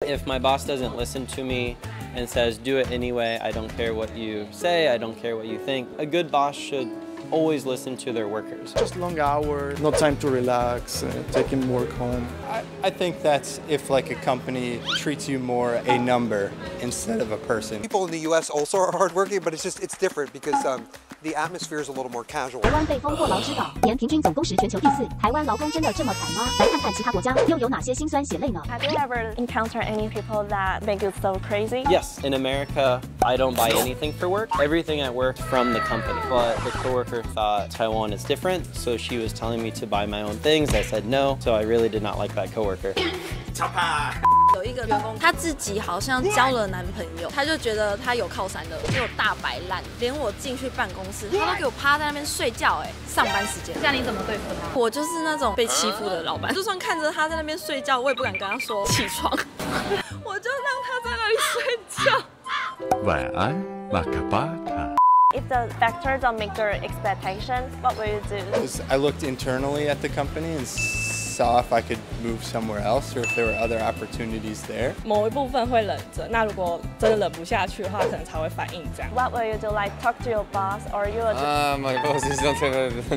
If my boss doesn't listen to me and says, do it anyway, I don't care what you say, I don't care what you think, a good boss should always listen to their workers. Just long hours, no time to relax, taking work home. I think that's if like a company treats you more a number instead of a person. People in the U.S. also are hardworking, but it's different because the atmosphere is a little more casual. 台湾被封过劳之岛，年平均总工时全球第4。台湾劳工真的这么惨吗？来看看其他国家又有哪些辛酸血泪呢 Have you ever encountered any people that make you so crazy? Yes, in America, I don't buy anything for work. Everything at work from the company. But the coworker thought Taiwan is different, so she was telling me to buy my own things. I said no, so I really did not like that coworker. 有一个员工，他自己好像交了男朋友，他就觉得他有靠山的，给我大摆烂，连我进去办公室，他都给我趴在那边睡觉，上班时间。这样你怎么对付他？我就是那种被欺负的老板，就算看着他在那边睡觉，我也不敢跟他说起床，我就让他在那里睡觉。晚安，马卡巴塔。 If the factor don't meet your expectation, what will you do? I looked internally at the company and saw if I could move somewhere else or if there were other opportunities there. 某一部分会忍着，那如果真的忍不下去的话，可能才会反应这样。What will you do? Like talk to your boss, or you will just... My boss is not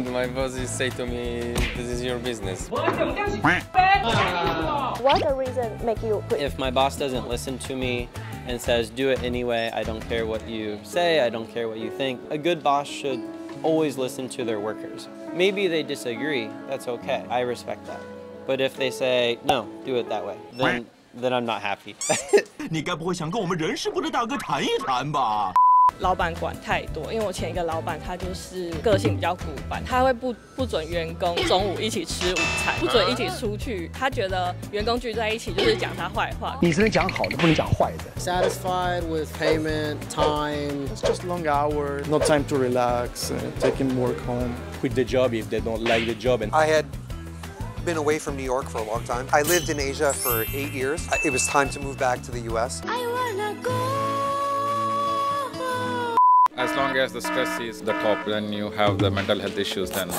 my boss is say to me, this is your business. What the reason make you quit? If my boss doesn't listen to me and says, do it anyway, I don't care what you say, I don't care what you think, a good boss should always listen to their workers. Maybe they disagree, that's okay, I respect that. But if they say, no, do it that way, then I'm not happy. 你该不会想跟我们人事部的大哥谈一谈吧？ 老板管太多，因为我前一个老板他就是个性比较古板，他会不准员工中午一起吃午餐，不准一起出去，他觉得员工聚在一起就是讲他坏话。你只能讲好的，不能讲坏的。Satisfied with payment, time. It's just long hours, no time to relax, taking work home. Quit the job if they don't like the job. I had been away from New York for a long time. I lived in Asia for 8 years. It was time to move back to the U.S. I wanna go. As long as the stress is the top, then you have the mental health issues, then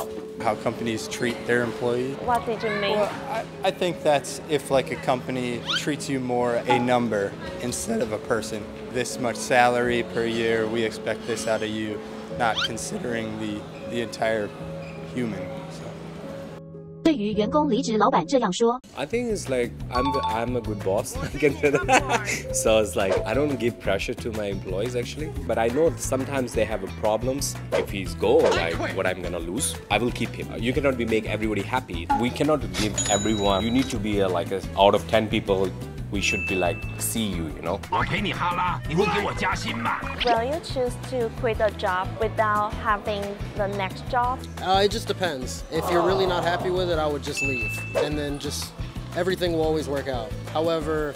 how companies treat their employees. What did you mean? Well, I think that's if like a company treats you more a number instead of a person. This much salary per year, we expect this out of you, not considering the entire human. 对于员工离职，老板这样说 I think it's like I'm a good boss. I can say that. So it's like I don't give pressure to my employees actually, but I know sometimes they have problems. If he's go, like what I'm gonna lose, I will keep him. You cannot make everybody happy. We cannot give everyone. You need to be like out of 10 people. We should be like, see you, you know. 我陪你哈拉，你会给我加薪吗？ Will you choose to quit a job without having the next job? It just depends. If you're really not happy with it, I would just leave, and then just everything will always work out. However,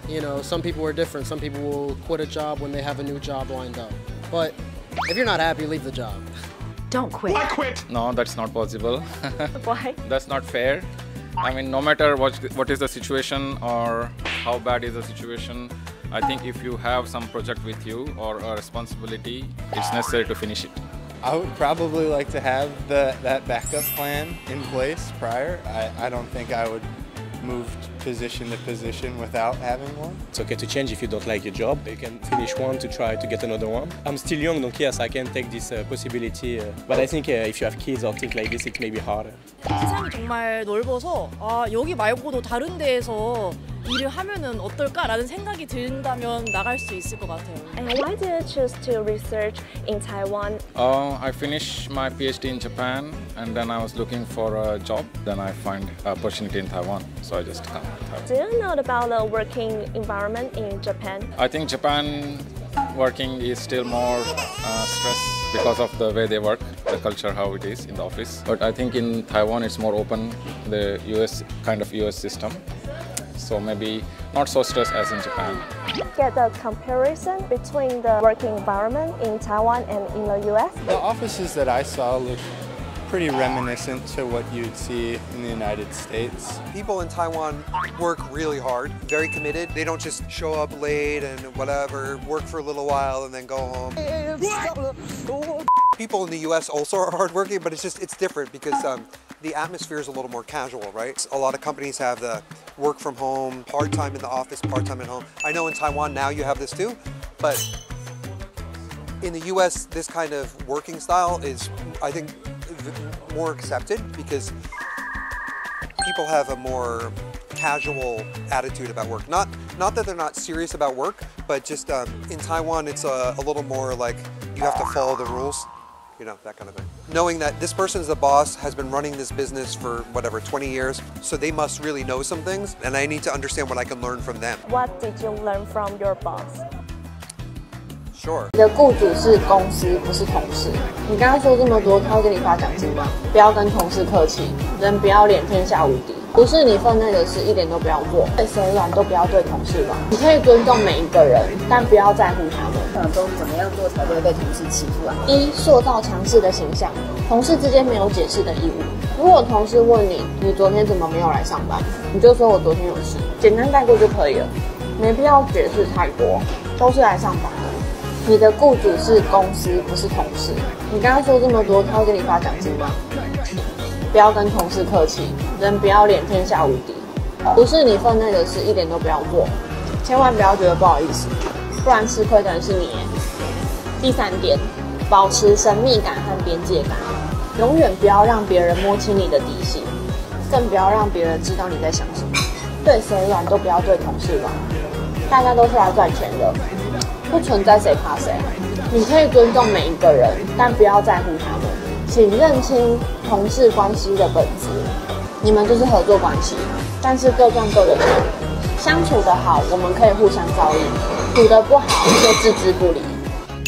you know, some people are different. Some people will quit a job when they have a new job lined up. But if you're not happy, leave the job. Don't quit. I quit. no, that's not possible. Why? That's not fair. I mean, no matter what is the situation or how bad is the situation, I think if you have some project with you or a responsibility, it's necessary to finish it. I would probably like to have that backup plan in place prior. I don't think I would move position to position without having one. It's okay to change if you don't like your job. You can finish one to try to get another one. I'm still young, donc yes, I can take this possibility. But I think if you have kids or things like this, it may be harder. 세상이 정말 넓어서 여기 말고도 다른 데에서 일을 하면은 어떨까라는 생각이 든다면 나갈 수 있을 것 같아요. And why did you choose to research in Taiwan? I finished my PhD in Japan, and then I was looking for a job. Then I find an opportunity in Taiwan, so I just come to Taiwan. Do you know about the working environment in Japan? I think Japan working is still more stress because of the way they work, the culture, how it is in the office. But I think in Taiwan it's more open, the US system. So maybe not so stressed as in Japan. Get a comparison between the working environment in Taiwan and in the US? The offices that I saw look pretty reminiscent to what you'd see in the United States. People in Taiwan work really hard, very committed. They don't just show up late and whatever, work for a little while and then go home. People in the U.S. also are hardworking, but it's different because the atmosphere is a little more casual, right? A lot of companies have the work from home, part-time in the office, part-time at home. I know in Taiwan now you have this too, but in the US, this kind of working style is, I think, more accepted because people have a more casual attitude about work. Not that they're not serious about work, but just in Taiwan, it's a little more like you have to follow the rules, you know, that kind of thing. Knowing that this person is the boss, has been running this business for whatever, 20 years, so they must really know some things, and I need to understand what I can learn from them. What did you learn from your boss? Sure. 你的雇主是公司，不是同事。你刚刚说这么多，他会给你发奖金吗？不要跟同事客气，人不要脸，天下无敌。不是你分内的事，一点都不要做。对谁软都不要对同事软。你可以尊重每一个人，但不要在乎他们。都怎么样做才不会被同事欺负啊？一、塑造强势的形象，同事之间没有解释的义务。如果同事问你，你昨天怎么没有来上班？你就说我昨天有事，简单带过就可以了，没必要解释太多，都是来上班的。你的雇主是公司，不是同事。你刚刚说这么多，他会给你发奖金吗？不要跟同事客气，人不要脸，天下无敌。不是你分内的事，一点都不要做，千万不要觉得不好意思，不然吃亏的人是你。第三点，保持神秘感和边界感，永远不要让别人摸清你的底细，更不要让别人知道你在想什么。对谁软都不要对同事软，大家都是来赚钱的。不存在谁怕谁，你可以尊重每一个人，但不要在乎他们。请认清同事关系的本质，你们就是合作关系，但是各赚各的钱。相处得好，我们可以互相照应；处得不好，就置之不理。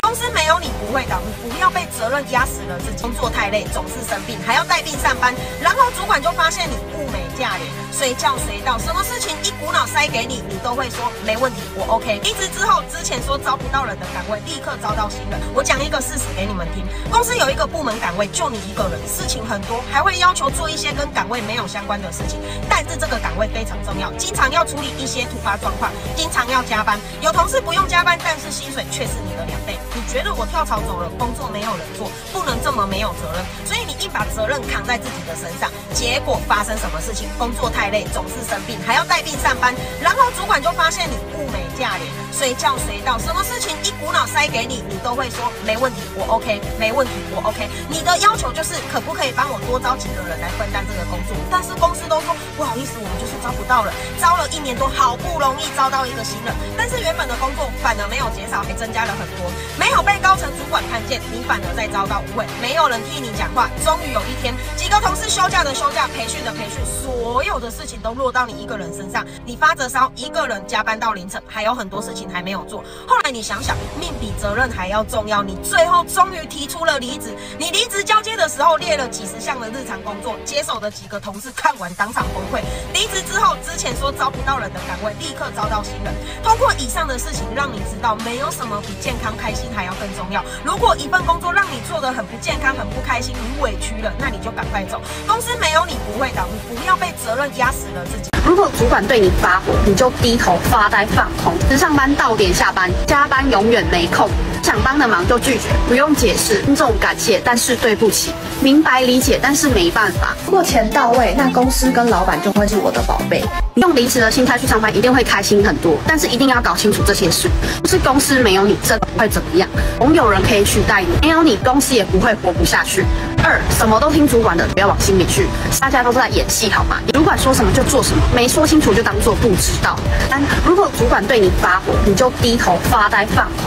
公司没有你不会倒，你不要被责任压死了自己。工作太累，总是生病，还要带病上班，然后主管就发现你物美价廉，随叫随到，什么事情一股脑塞给你，你都会说没问题，我 OK。离职之后，之前说招不到人的岗位，立刻招到新人。我讲一个事实给你们听，公司有一个部门岗位，就你一个人，事情很多，还会要求做一些跟岗位没有相关的事情。但是这个岗位非常重要，经常要处理一些突发状况，经常要加班。有同事不用加班，但是薪水却是你的2倍。你觉得我跳槽走了，工作没有人做，不能这么没有责任，所以你硬把责任扛在自己的身上，结果发生什么事情？工作太累，总是生病，还要带病上班，然后主管就发现你物美价廉，随叫随到，什么事情一股脑塞给你，你都会说没问题，我 OK， 没问题，我 OK。你的要求就是可不可以帮我多招几个人来分担这个工作？但是公司都说不好意思，我们就是招不到人，招了1年多，好不容易招到一个新人，但是原本的工作反而没有减少，还增加了很多，没有被高层主管看见，你反而在遭到误会，没有人替你讲话。终于有一天，几个同事休假的休假，培训的培训，所有的事情都落到你一个人身上，你发着烧，一个人加班到凌晨，还有很多事情还没有做。后来你想想，命比责任还要重要，你最后终于提出了离职。你离职交接的时候列了几10项的日常工作，接手的几个同事看完当场崩溃。离职之后，之前说招不到人的岗位，立刻招到新人。通过以上的事情，让你知道没有什么比健康开心还要更重要。如果一份工作让你做得很不健康、很不开心，你委屈了，那你就赶快走。公司没有你不会倒，你不要被责任压死了自己。如果主管对你发火，你就低头发呆放空，只上班到点下班，加班永远没空。想帮的忙就拒绝，不用解释，尊重感谢，但是对不起，明白理解，但是没办法。如果钱到位，那公司跟老板就会是我的宝贝。你用离职的心态去上班，一定会开心很多，但是一定要搞清楚这些事。不是公司没有你，真的会怎么样？总有人可以取代你，没有你，公司也不会活不下去。2，什么都听主管的，不要往心里去，大家都在演戏好吗？主管说什么就做什么，没说清楚就当做不知道。3，如果主管对你发火，你就低头发呆放空。